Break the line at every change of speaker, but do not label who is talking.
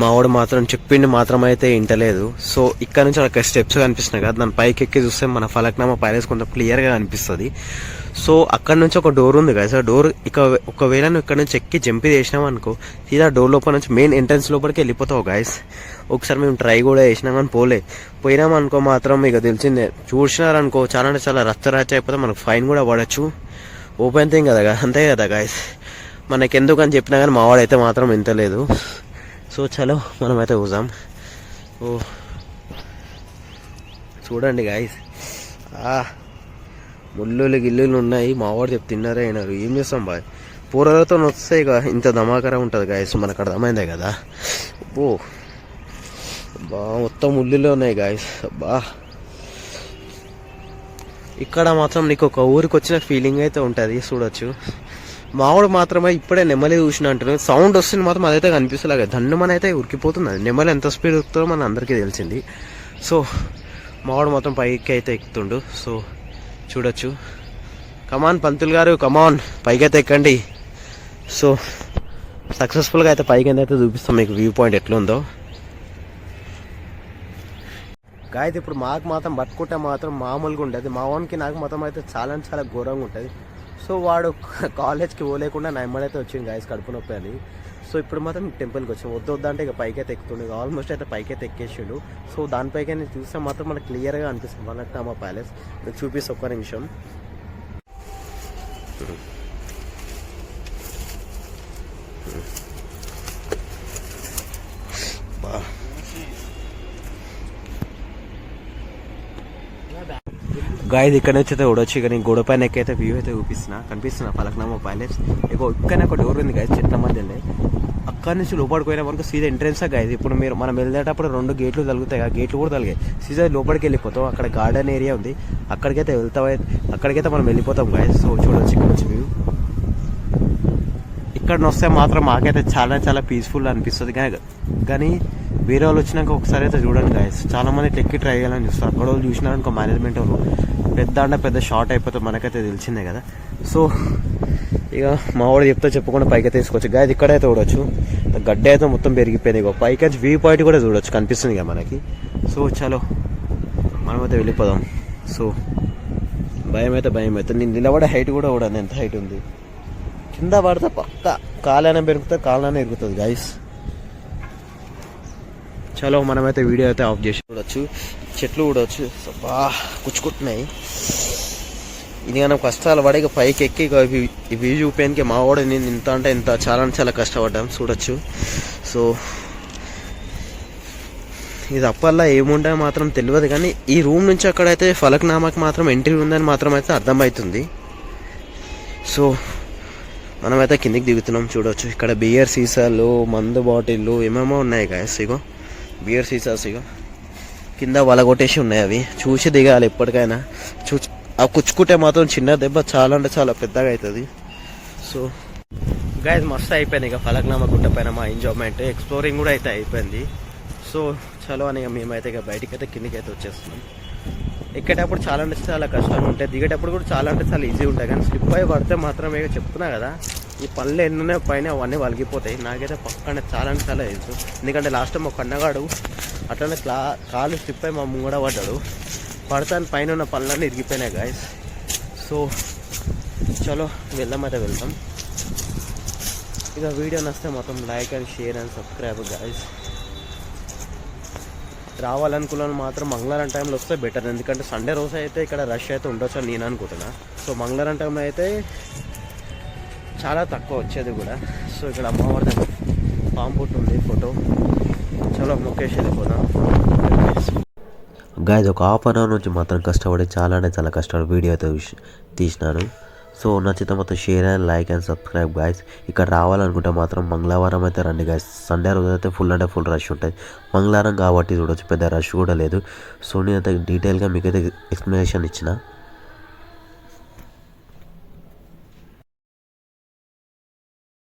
మావాడు మాత్రం చెప్పిండి మాత్రం అయితే ఇంటలేదు. సో ఇక్కడ నుంచి అక్కడ స్టెప్స్ కనిపిస్తున్నాయి కదా, దాని పైకి ఎక్కి చూస్తే మన ఫలక్నామా ప్యాలెస్ కొంచెం క్లియర్గా కనిపిస్తుంది. సో అక్కడ నుంచి ఒక డోర్ ఉంది కదా సార్, డోర్ ఇక ఒకవేళ నువ్వు ఇక్కడ నుంచి ఎక్కి జంపి చేసినావు అనుకో, సీదా డోర్ లోపల నుంచి మెయిన్ ఎంట్రన్స్ లోపలికి వెళ్ళిపోతావు గాయస్. ఒకసారి మేము ట్రై కూడా చేసినాం కానీ పోయినామనుకో మాత్రం ఇక తెలిసిందే, చూసినారనుకో చాలా అంటే చాలా రచ్చ అయిపోతే మనకు ఫైన్ కూడా పడచ్చు. ఓపెన్ థింగ్ కదా, అంతే కదా గాయస్. మనకెందుకని చెప్పినా కానీ మావాడైతే మాత్రం ఇంతలేదు. సో చలో మనమైతే చూసాం. ఓ చూడండి గాయస్, ముళ్ళులు గిల్లులు ఉన్నాయి. మావాడు తిన్నారే అయినారు, ఏం చేస్తాం బాయ్. పూరలతో వస్తే ఇక ఇంత ధమాకరం ఉంటుంది గాయస్, మనకు అర్థమైందే కదా. ఓ బా మొత్తం ముళ్ళులే ఉన్నాయి గాయస్. బా ఇక్కడ మాత్రం నీకు ఒక ఊరికి వచ్చిన ఫీలింగ్ అయితే ఉంటుంది, చూడొచ్చు. మావాడు మాత్రమే ఇప్పుడే నెమ్మలి చూసిన అంటున్నాడు, సౌండ్ వస్తుంది మాత్రం అదైతే కనిపిస్తలే, ధన్నుమని అయితే ఉరికిపోతుంది. అది నెమ్మలి ఎంత స్పీడ్ ఎక్కుతుందో మన అందరికీ తెలిసింది. సో మావాడు మాత్రం పైకి అయితే ఎక్కుతుండు. సో చూడొచ్చు. కమాన్ పంతులు గారు, కమాన్ పైకి అయితే ఎక్కండి. సో సక్సెస్ఫుల్గా అయితే పైకి అయితే చూపిస్తాం మీకు వ్యూ పాయింట్ ఎట్లుందో గాయస్. ఇప్పుడు మాకు మాత్రం పట్టుకుంటే మాత్రం మామూలుగా ఉంటుంది, మా వానికి నాకు మాత్రం అయితే చాలా చాలా ఘోరంగా ఉంటుంది. సో వాడు కాలేజ్కి పోలేకుండా నా ఎమ్మడైతే వచ్చింది గాయస్, కడుపు నొప్పి అని. సో ఇప్పుడు మాత్రం టెంపుల్కి వచ్చాం. వద్దంటే ఇక పైకి అయితే ఎక్కుతుండే, ఆల్మోస్ట్ అయితే పైకి అయితే ఎక్కేసాడు. సో దానిపైకి నేను చూస్తే మాత్రం మనకు క్లియర్గా అనిపిస్తుంది ఫలక్నామా ప్యాలెస్. మీకు చూపిస్తే ఒక్క నిమిషం. గాయస్ ఇక్కడ నుంచి అయితే చూడొచ్చు. ఇక నేను గోడ పైన ఎక్కైతే వ్యూ అయితే కనిపిస్తున్నా ఫలక్నామా ప్యాలెస్. ఇక ఇక్కడ ఒక డోర్ ఉంది గాయస్, చెట్ల మధ్యలో. అక్కడ నుంచి లోపలికి పోయిన వరకు సీదా ఎంట్రెన్స్ గాయస్. ఇప్పుడు మనం వెళ్ళేటప్పుడు 2 గేట్లు తగులుతాయి, ఆ గేట్లు కూడా తలిగాయి. సీదా లోపలికి వెళ్ళిపోతాం, అక్కడ గార్డెన్ ఏరియా ఉంది, అక్కడికైతే మనం వెళ్ళిపోతాం గాయస్. సో చూడొచ్చు ఇక్కడ నుంచి వ్యూ. ఇక్కడ వస్తే మాత్రం మాకైతే చాలా చాలా పీస్ఫుల్ అనిపిస్తుంది. కానీ వేరే వాళ్ళు వచ్చినాక ఒకసారి అయితే చూడండి గాయస్, చాలా మంది టెక్కి ట్రై చేయాలని చూస్తారు. అక్కడ వాళ్ళు చూసినారనుకో మేనేజ్మెంట్ వాళ్ళు పెద్ద షార్ట్ అయిపోతుంది, మనకైతే తెలిసిందే కదా. సో ఇక మా వాడు చెప్పకుండా పైకి తీసుకోవచ్చు గాయస్. ఇక్కడైతే చూడొచ్చు, గడ్డ అయితే మొత్తం పెరిగిపోయింది. ఇక పైకి వ్యూ పాయింట్ కూడా చూడొచ్చు, కనిపిస్తుంది కదా మనకి. సో చలో మనమైతే వెళ్ళిపోదాం. సో భయం అయితే నేను నిలబడే హైట్ కూడా చూడండి ఎంత హైట్ ఉంది. కింద పడితే పక్క కాలైనా పెరుగుతుంది, కాలైనా ఎరుగుతుంది గాయస్. చలో మనమైతే వీడియో అయితే ఆఫ్ చేసి చూడొచ్చు, చెట్లు చూడవచ్చు. బా కుచ్చుకుంటున్నాయి. ఇది మనం కష్టాలు పడి ఇక పైకి ఎక్కి ఈ వ్యూ చూపేందుకే మా వాడు నేను ఇంత అంటే ఇంత చాలా చాలా కష్టపడ్డాం చూడొచ్చు. సో ఇది అప్పల్లా ఏముంటే మాత్రం తెలియదు, కానీ ఈ రూమ్ నుంచి అక్కడైతే ఫలక్నామాకి మాత్రం ఎంట్రీ ఉందని మాత్రం అయితే అర్థమవుతుంది. సో మనమైతే కిందికి దిగుతున్నాం. చూడొచ్చు ఇక్కడ బియర్ సీసాలు, మందు బాటిళ్ళు ఏమేమో ఉన్నాయి గాయస్. ఇగో బియర్ సీసాస్ ఇగో కింద వలగొట్టేసి ఉన్నాయి, అవి చూసి దిగాలి ఎప్పటికైనా. ఆ కుచ్చుకుంటే మాత్రం చిన్న దెబ్బ చాలా అంటే చాలా పెద్దగా అవుతుంది. సో గాయస్ మస్తు అయిపోయింది ఇక ఫలక్నామా గుట్ట పైన మా ఎంజాయ్మెంట్, ఎక్స్ప్లోరింగ్ కూడా అయితే అయిపోయింది. సో చలో అని మేమైతే ఇక బయటికి అయితే కిందికి అయితే వచ్చేస్తున్నాం. ఎక్కేటప్పుడు చాలా అంటే చాలా కష్టంగా ఉంటాయి, దిగేటప్పుడు కూడా చాలా అంటే చాలా ఈజీ ఉంటాయి. కానీ స్లిప్ అయి పడితే మాత్రం ఇక చెప్తున్నా కదా, ఈ పళ్ళు ఎన్నునే పైన అవన్నీ వలిగిపోతాయి. నాకైతే పక్కన చాలా అంటే చాలా తెలుసు, ఎందుకంటే లాస్ట్ టైం ఒక కన్నగాడు అట్లనే కాలు స్లిప్ అయి మా ముంగడ పడ్డాడు. పడతాను పైన ఉన్న పళ్ళన్నీ ఇరిగిపోయినాయి గాయస్. సో చలో వెళ్దాం. ఇక వీడియో నచ్చితే మొత్తం like and share and subscribe guys. రావాలనుకున్నాను మాత్రం మంగళవారం టైంలో వస్తే బెటర్, ఎందుకంటే సండే రోజు అయితే ఇక్కడ రష్ అయితే ఉండొచ్చు అని నేను అనుకుంటున్నా. సో మంగళవారం టైంలో అయితే చాలా తక్కువ వచ్చేది కూడా. సో ఇక్కడ అమ్మవారి పాము పుట్టు ఉంది, ఫోటో. చలో ముఖేష్ వెళ్ళిపోదాం గాయస్. ఒక హాఫ్ అన్ అవర్ నుంచి మాత్రం కష్టపడి చాలా అంటే చాలా కష్టపడి వీడియో అయితే తీసినాను. సో నచ్చితే మొత్తం share and like and subscribe guys. ఇక్కడ రావాలనుకుంటే మాత్రం మంగళవారం అయితే రండి గాయస్. సండే రోజు అయితే ఫుల్ అంటే ఫుల్ రష్ ఉంటుంది, మంగళవారం కాబట్టి చూడవచ్చు పెద్ద రష్ కూడా లేదు. సో నేనైతే డీటెయిల్గా మీకైతే ఎక్స్ప్లెనేషన్ ఇచ్చిన.